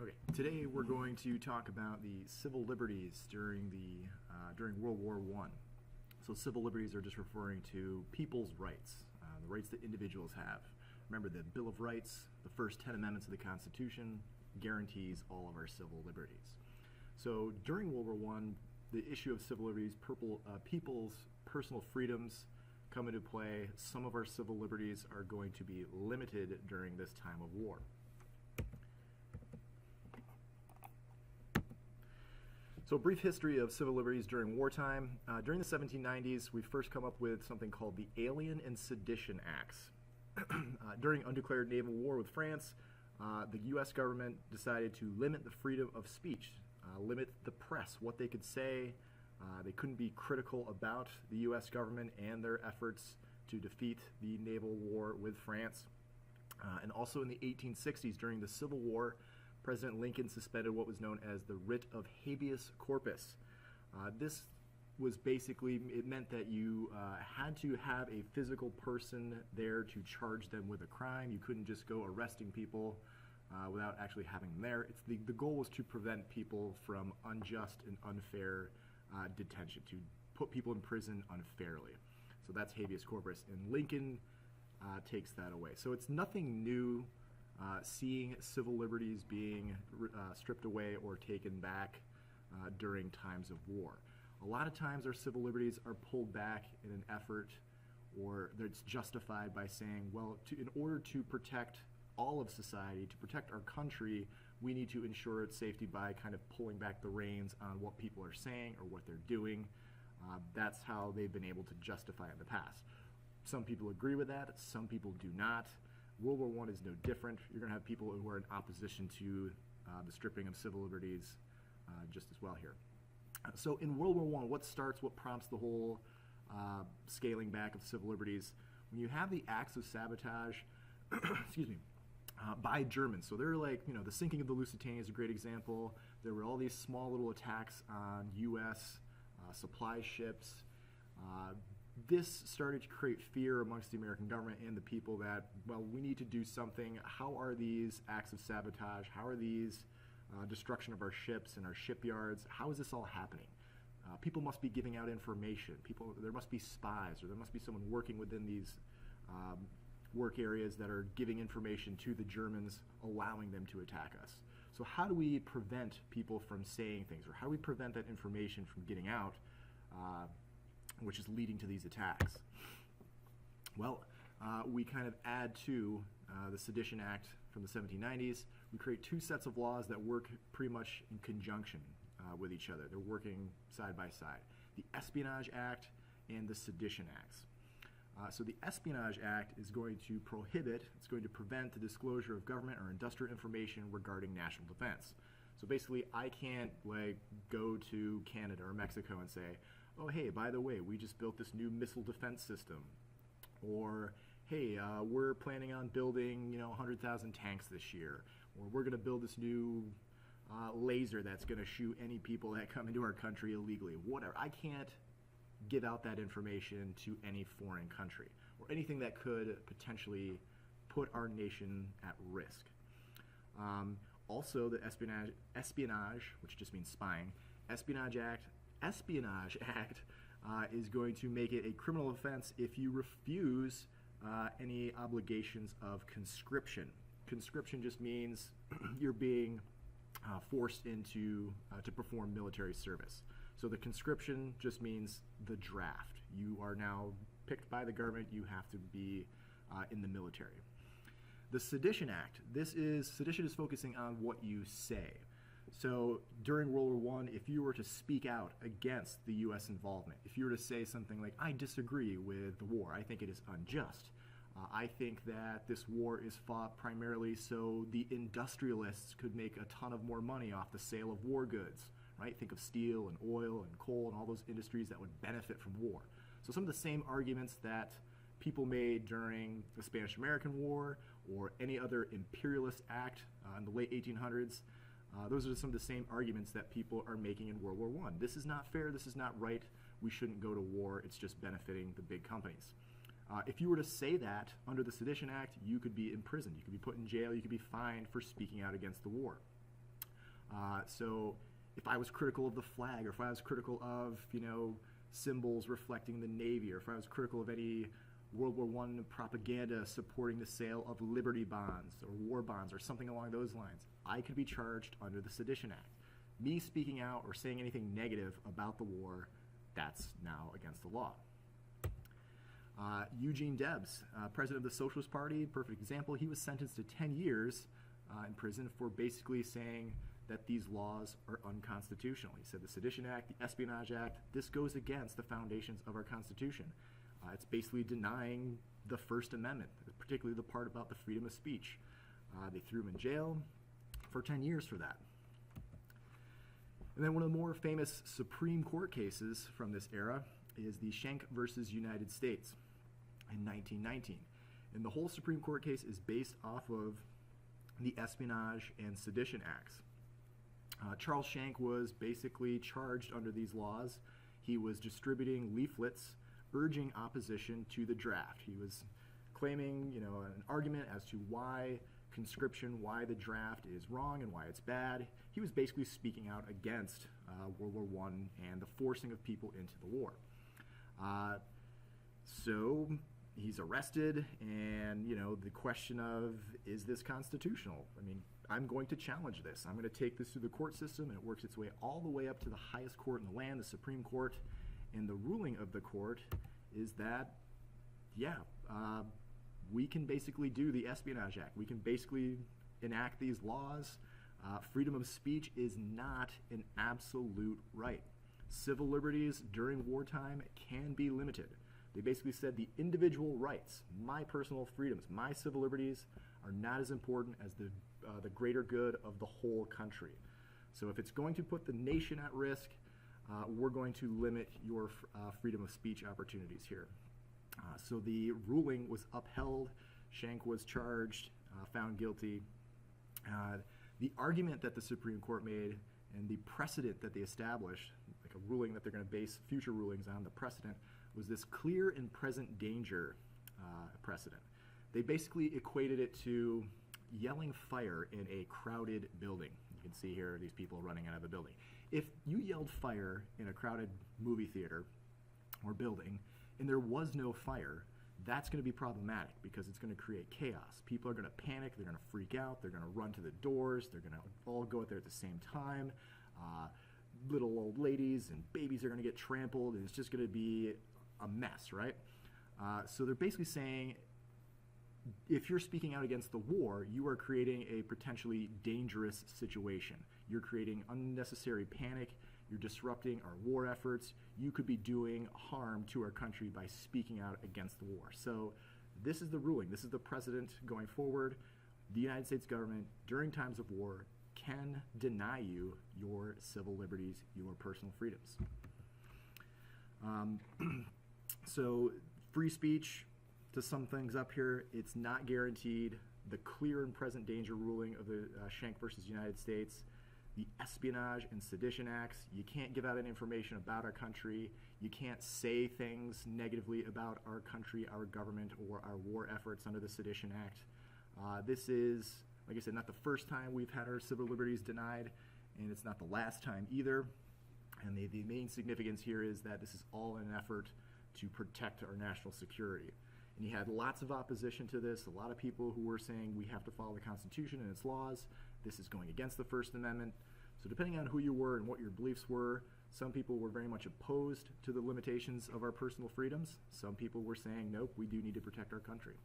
Okay, today we're going to talk about the civil liberties during World War I. So civil liberties are just referring to people's rights, the rights that individuals have. Remember, the Bill of Rights, the first 10 amendments of the Constitution, guarantees all of our civil liberties. So during World War I, the issue of civil liberties, people's personal freedoms come into play. Some of our civil liberties are going to be limited during this time of war. So a brief history of civil liberties during wartime. During the 1790s, we first come up with something called the Alien and Sedition Acts. During undeclared naval war with France, the U.S. government decided to limit the freedom of speech, limit the press, what they could say. They couldn't be critical about the U.S. government and their efforts to defeat the naval war with France. And also in the 1860s, during the Civil War, President Lincoln suspended what was known as the writ of habeas corpus. This was basically, it meant that you had to have a physical person there to charge them with a crime. You couldn't just go arresting people without actually having them there. The goal was to prevent people from unjust and unfair detention, to put people in prison unfairly. So that's habeas corpus, and Lincoln takes that away. So it's nothing new. Seeing civil liberties being stripped away or taken back during times of war. A lot of times our civil liberties are pulled back in an effort, or it's justified by saying, well, in order to protect all of society, to protect our country, we need to ensure its safety by kind of pulling back the reins on what people are saying or what they're doing. That's how they've been able to justify it in the past. Some people agree with that, some people do not. World War I is no different. You're going to have people who are in opposition to the stripping of civil liberties just as well here. So in World War I, what prompts the whole scaling back of civil liberties? When you have the acts of sabotage, excuse me, by Germans. So they're like, the sinking of the Lusitania is a great example. There were all these small little attacks on U.S. Supply ships. This started to create fear amongst the American government and the people that, well, we need to do something. How are these acts of sabotage? How are these destruction of our ships and our shipyards? How is this all happening? People must be giving out information. There must be spies, or there must be someone working within these work areas that are giving information to the Germans, allowing them to attack us. So how do we prevent people from saying things, or how do we prevent that information from getting out? Which is leading to these attacks. Well, we kind of add to the Sedition Act from the 1790s. We create two sets of laws that work pretty much in conjunction with each other. They're working side by side. The Espionage Act and the Sedition Acts. So the Espionage Act is going to it's going to prevent the disclosure of government or industrial information regarding national defense. So basically, I can't go to Canada or Mexico and say, oh, hey, by the way, we just built this new missile defense system. Or, hey, we're planning on building, 100,000 tanks this year. Or we're going to build this new laser that's going to shoot any people that come into our country illegally. Whatever. I can't give out that information to any foreign country or anything that could potentially put our nation at risk. Also, the Espionage, which just means spying, Espionage Act is going to make it a criminal offense if you refuse any obligations of conscription. Conscription just means you're being forced into to perform military service. So the conscription just means the draft. You are now picked by the government. You have to be in the military. The Sedition Act. Sedition is focusing on what you say. So during World War I, if you were to speak out against the U.S. involvement, if you were to say something like, I disagree with the war, I think it is unjust, I think that this war is fought primarily so the industrialists could make a ton of more money off the sale of war goods, right? Think of steel and oil and coal and all those industries that would benefit from war. So some of the same arguments that people made during the Spanish-American War or any other imperialist act in the late 1800s, those are some of the same arguments that people are making in World War I. This is not fair, this is not right, we shouldn't go to war, it's just benefiting the big companies. If you were to say that under the Sedition Act, you could be imprisoned, you could be put in jail, you could be fined for speaking out against the war. So if I was critical of the flag, or if I was critical of, symbols reflecting the Navy, or if I was critical of any World War I propaganda supporting the sale of Liberty bonds or war bonds or something along those lines, I could be charged under the Sedition Act. Me speaking out or saying anything negative about the war, that's now against the law. Eugene Debs, president of the Socialist Party, perfect example. He was sentenced to 10 years in prison for basically saying that these laws are unconstitutional. He said the Sedition Act, the Espionage Act, this goes against the foundations of our Constitution. It's basically denying the First Amendment, particularly the part about the freedom of speech. They threw him in jail for 10 years for that. And then one of the more famous Supreme Court cases from this era is the Schenck versus United States in 1919. And the whole Supreme Court case is based off of the Espionage and Sedition Acts. Charles Schenck was basically charged under these laws. He was distributing leaflets urging opposition to the draft. He was claiming, an argument as to why conscription, why the draft is wrong and why it's bad. He was basically speaking out against World War I and the forcing of people into the war. So he's arrested, and the question of, is this constitutional? I mean, I'm going to challenge this. I'm going to take this through the court system, and it works its way all the way up to the highest court in the land, the Supreme Court. And the ruling of the court is that, we can basically do the Espionage Act. We can basically enact these laws. Freedom of speech is not an absolute right. Civil liberties during wartime can be limited. They basically said the individual rights, my personal freedoms, my civil liberties, are not as important as the greater good of the whole country. So if it's going to put the nation at risk, we're going to limit your freedom of speech opportunities here. So the ruling was upheld. Schenck was charged, found guilty. The argument that the Supreme Court made and the precedent that they established, like a ruling that they're going to base future rulings on, the precedent, was this clear and present danger precedent. They basically equated it to yelling fire in a crowded building. You can see here these people running out of a building. If you yelled fire in a crowded movie theater or building and there was no fire, that's going to be problematic because it's going to create chaos. People are going to panic, they're going to freak out, they're going to run to the doors, they're going to all go out there at the same time. Little old ladies and babies are going to get trampled, and it's just going to be a mess, right? So they're basically saying, if you're speaking out against the war, you are creating a potentially dangerous situation. You're creating unnecessary panic. You're disrupting our war efforts. You could be doing harm to our country by speaking out against the war. So this is the ruling. This is the precedent going forward. The United States government, during times of war, can deny you your civil liberties, your personal freedoms. So free speech, to sum things up here, it's not guaranteed. The clear and present danger ruling of the Schenck versus United States, the Espionage and Sedition Acts, you can't give out any information about our country. You can't say things negatively about our country, our government, or our war efforts under the Sedition Act. This is, like I said, not the first time we've had our civil liberties denied, and it's not the last time either. And the main significance here is that this is all in an effort to protect our national security. And you had lots of opposition to this, a lot of people who were saying we have to follow the Constitution and its laws. This is going against the First Amendment. So depending on who you were and what your beliefs were, some people were very much opposed to the limitations of our personal freedoms. Some people were saying, nope, we do need to protect our country.